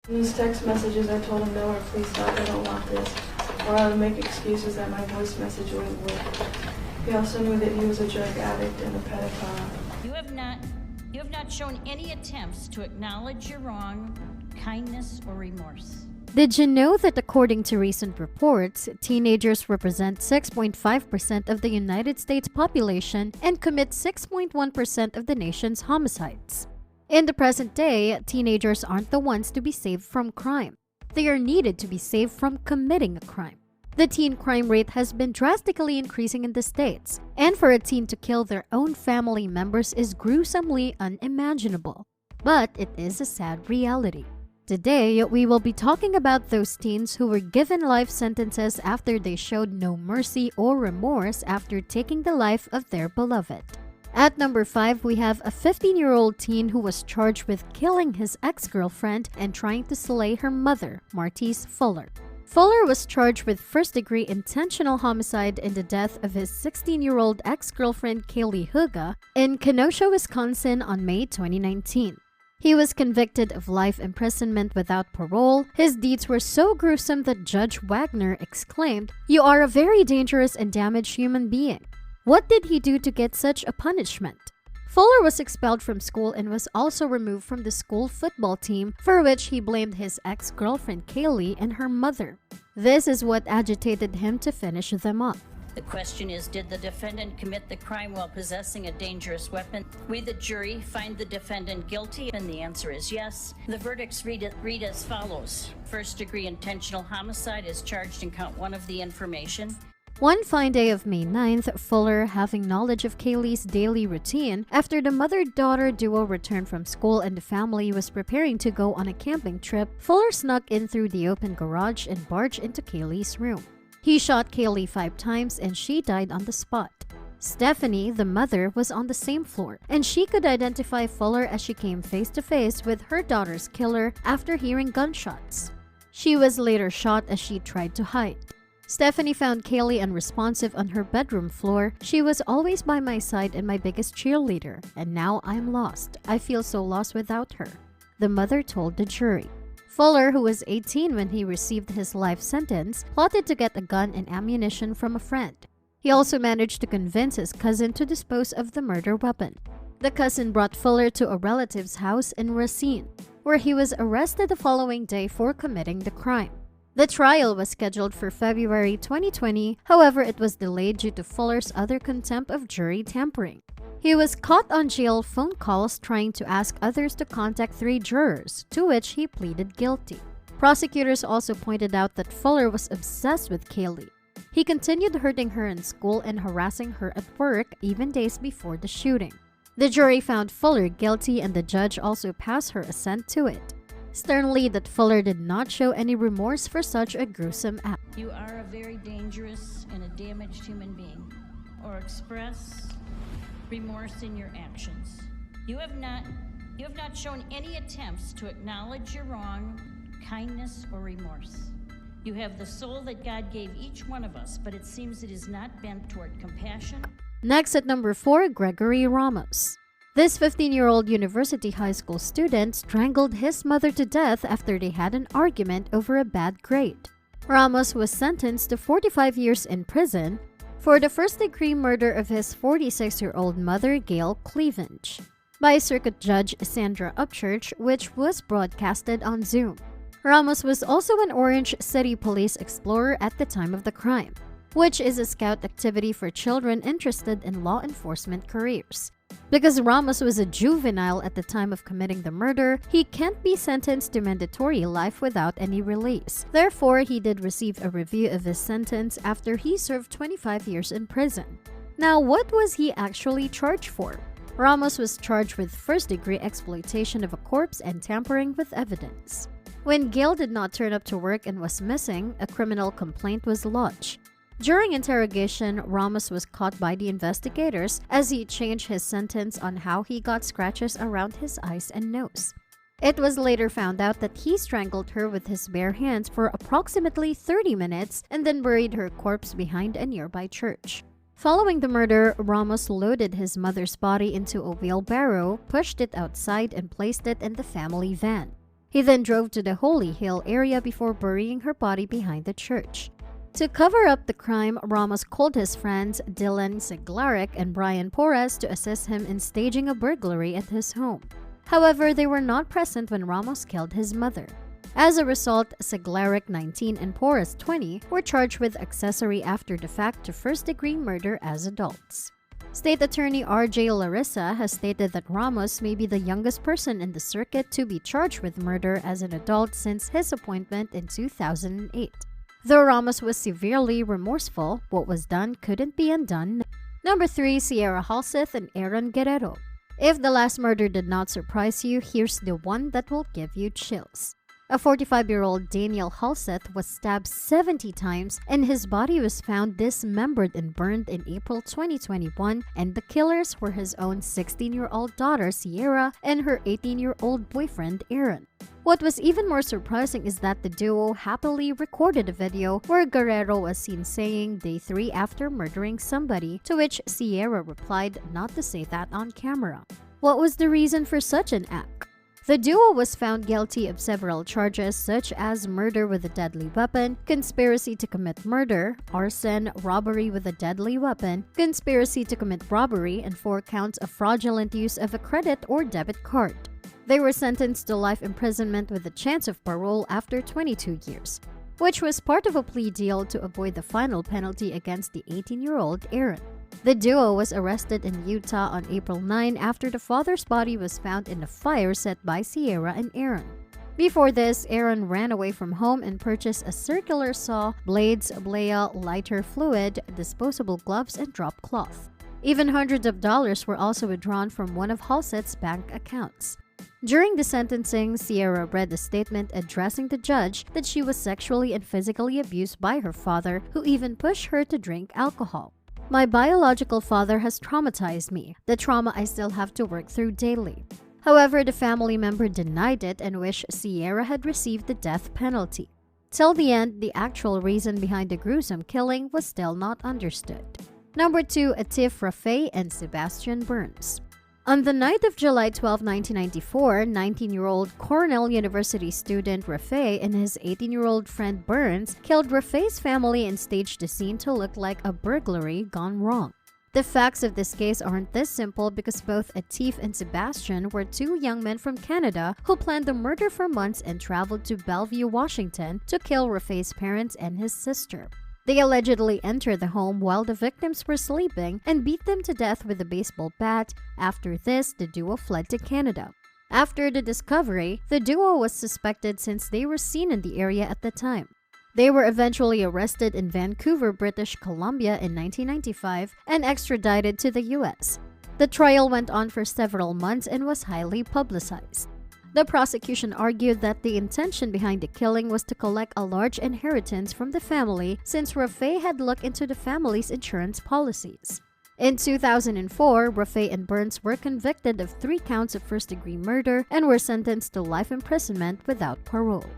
In his text messages, I told him, no, or please stop, I don't want this. Or I would make excuses that my voice message wouldn't work. He also knew that he was a drug addict and a pedophile. You have not shown any attempts to acknowledge your wrong, kindness, or remorse. Did you know that according to recent reports, teenagers represent 6.5% of the United States population and commit 6.1% of the nation's homicides? In the present day, teenagers aren't the ones to be saved from crime. They are needed to be saved from committing a crime. The teen crime rate has been drastically increasing in the States, and for a teen to kill their own family members is gruesomely unimaginable. But it is a sad reality. Today, we will be talking about those teens who were given life sentences after they showed no mercy or remorse after taking the life of their beloved. At number 5, we have a 15-year-old teen who was charged with killing his ex-girlfriend and trying to slay her mother, Martise Fuller. Fuller was charged with first-degree intentional homicide in the death of his 16-year-old ex-girlfriend Kaylee Huga in Kenosha, Wisconsin on May 2019. He was convicted of life imprisonment without parole. His deeds were so gruesome that Judge Wagner exclaimed, "You are a very dangerous and damaged human being. What did he do to get such a punishment?" Fuller was expelled from school and was also removed from the school football team, for which he blamed his ex-girlfriend Kaylee and her mother. This is what agitated him to finish them off. The question is, did the defendant commit the crime while possessing a dangerous weapon? We, the jury, find the defendant guilty, and the answer is yes. The verdicts read as follows. First-degree intentional homicide is charged in count 1 of the information. One fine day of May 9th, Fuller, having knowledge of Kaylee's daily routine, after the mother-daughter duo returned from school and the family was preparing to go on a camping trip, Fuller snuck in through the open garage and barged into Kaylee's room. He shot Kaylee 5 times and she died on the spot. Stephanie, the mother, was on the same floor, and she could identify Fuller as she came face to face with her daughter's killer after hearing gunshots. She was later shot as she tried to hide. Stephanie found Kaylee unresponsive on her bedroom floor. "She was always by my side and my biggest cheerleader, and now I'm lost. I feel so lost without her," the mother told the jury. Fuller, who was 18 when he received his life sentence, plotted to get a gun and ammunition from a friend. He also managed to convince his cousin to dispose of the murder weapon. The cousin brought Fuller to a relative's house in Racine, where he was arrested the following day for committing the crime. The trial was scheduled for February 2020, however, it was delayed due to Fuller's other contempt of jury tampering. He was caught on jail phone calls trying to ask others to contact 3 jurors, to which he pleaded guilty. Prosecutors also pointed out that Fuller was obsessed with Kaylee. He continued hurting her in school and harassing her at work even days before the shooting. The jury found Fuller guilty and the judge also passed her assent to it, sternly that Fuller did not show any remorse for such a gruesome act. You are a very dangerous and a damaged human being, or express remorse in your actions. You have not shown any attempts to acknowledge your wrong, kindness, or remorse. You have the soul that God gave each one of us, but it seems it is not bent toward compassion. Next at number 4, Gregory Ramos. This 15-year-old university high school student strangled his mother to death after they had an argument over a bad grade. Ramos was sentenced to 45 years in prison for the first-degree murder of his 46-year-old mother, Gail Cleavage, by Circuit Judge Sandra Upchurch, which was broadcasted on Zoom. Ramos was also an Orange City Police Explorer at the time of the crime, which is a scout activity for children interested in law enforcement careers. Because Ramos was a juvenile at the time of committing the murder, he can't be sentenced to mandatory life without any release. Therefore, he did receive a review of his sentence after he served 25 years in prison. Now, what was he actually charged for? Ramos was charged with first-degree exploitation of a corpse and tampering with evidence. When Gail did not turn up to work and was missing, a criminal complaint was lodged. During interrogation, Ramos was caught by the investigators as he changed his sentence on how he got scratches around his eyes and nose. It was later found out that he strangled her with his bare hands for approximately 30 minutes and then buried her corpse behind a nearby church. Following the murder, Ramos loaded his mother's body into a wheelbarrow, pushed it outside, and placed it in the family van. He then drove to the Holy Hill area before burying her body behind the church. To cover up the crime, Ramos called his friends Dylan Seglarek and Brian Porras to assist him in staging a burglary at his home. However, they were not present when Ramos killed his mother. As a result, Seglarek, 19, and Porras, 20, were charged with accessory after the fact to first-degree murder as adults. State Attorney R.J. Larissa has stated that Ramos may be the youngest person in the circuit to be charged with murder as an adult since his appointment in 2008. Though Ramos was severely remorseful, what was done couldn't be undone. Number 3, Sierra Halseth and Aaron Guerrero. If the last murder did not surprise you, here's the one that will give you chills. A 45-year-old Daniel Halseth was stabbed 70 times and his body was found dismembered and burned in April 2021, and the killers were his own 16-year-old daughter Sierra and her 18-year-old boyfriend Aaron. What was even more surprising is that the duo happily recorded a video where Guerrero was seen saying day 3 after murdering somebody, to which Sierra replied not to say that on camera. What was the reason for such an act? The duo was found guilty of several charges such as murder with a deadly weapon, conspiracy to commit murder, arson, robbery with a deadly weapon, conspiracy to commit robbery, and 4 counts of fraudulent use of a credit or debit card. They were sentenced to life imprisonment with a chance of parole after 22 years, which was part of a plea deal to avoid the final penalty against the 18-year-old Aaron. The duo was arrested in Utah on April 9 after the father's body was found in a fire set by Sierra and Aaron. Before this, Aaron ran away from home and purchased a circular saw, blades, blea, lighter fluid, disposable gloves, and drop cloth. Even hundreds of dollars were also withdrawn from one of Halseth's bank accounts. During the sentencing, Sierra read a statement addressing the judge that she was sexually and physically abused by her father, who even pushed her to drink alcohol. My biological father has traumatized me, the trauma I still have to work through daily. However, the family member denied it and wished Sierra had received the death penalty. Till the end, the actual reason behind the gruesome killing was still not understood. Number 2, Atif Rafay and Sebastian Burns. On the night of July 12, 1994, 19-year-old Cornell University student Rafay and his 18-year-old friend Burns killed Rafay's family and staged the scene to look like a burglary gone wrong. The facts of this case aren't this simple because both Atif and Sebastian were 2 young men from Canada who planned the murder for months and traveled to Bellevue, Washington to kill Rafay's parents and his sister. They allegedly entered the home while the victims were sleeping and beat them to death with a baseball bat. After this, the duo fled to Canada. After the discovery, the duo was suspected since they were seen in the area at the time. They were eventually arrested in Vancouver, British Columbia in 1995 and extradited to the US. The trial went on for several months and was highly publicized. The prosecution argued that the intention behind the killing was to collect a large inheritance from the family since Rafay had looked into the family's insurance policies. In 2004, Rafay and Burns were convicted of 3 counts of first-degree murder and were sentenced to life imprisonment without parole.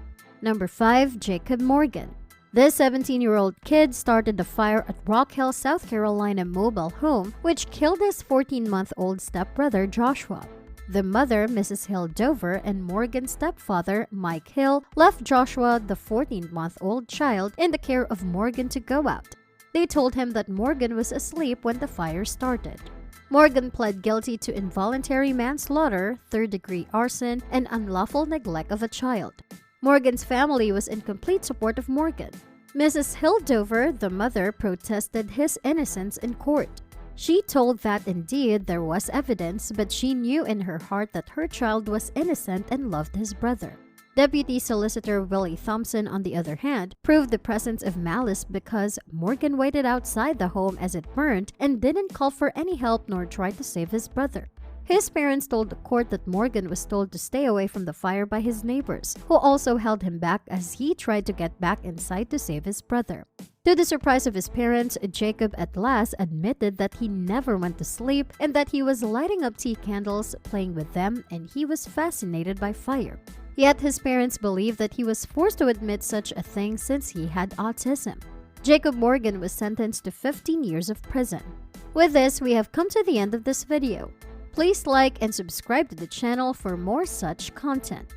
Number 5, Jacob Morgan. This 17-year-old kid started the fire at Rock Hill, South Carolina mobile home, which killed his 14-month-old stepbrother Joshua. The mother, Mrs. Hill Dover, and Morgan's stepfather, Mike Hill, left Joshua, the 14-month-old child, in the care of Morgan to go out. They told him that Morgan was asleep when the fire started. Morgan pled guilty to involuntary manslaughter, third-degree arson, and unlawful neglect of a child. Morgan's family was in complete support of Morgan. Mrs. Hill Dover, the mother, protested his innocence in court. She told that indeed there was evidence, but she knew in her heart that her child was innocent and loved his brother. Deputy Solicitor Willie Thompson, on the other hand, proved the presence of malice because Morgan waited outside the home as it burned and didn't call for any help nor try to save his brother. His parents told the court that Morgan was told to stay away from the fire by his neighbors, who also held him back as he tried to get back inside to save his brother. To the surprise of his parents, Jacob at last admitted that he never went to sleep and that he was lighting up tea candles, playing with them, and he was fascinated by fire. Yet his parents believed that he was forced to admit such a thing since he had autism. Jacob Morgan was sentenced to 15 years of prison. With this, we have come to the end of this video. Please like and subscribe to the channel for more such content.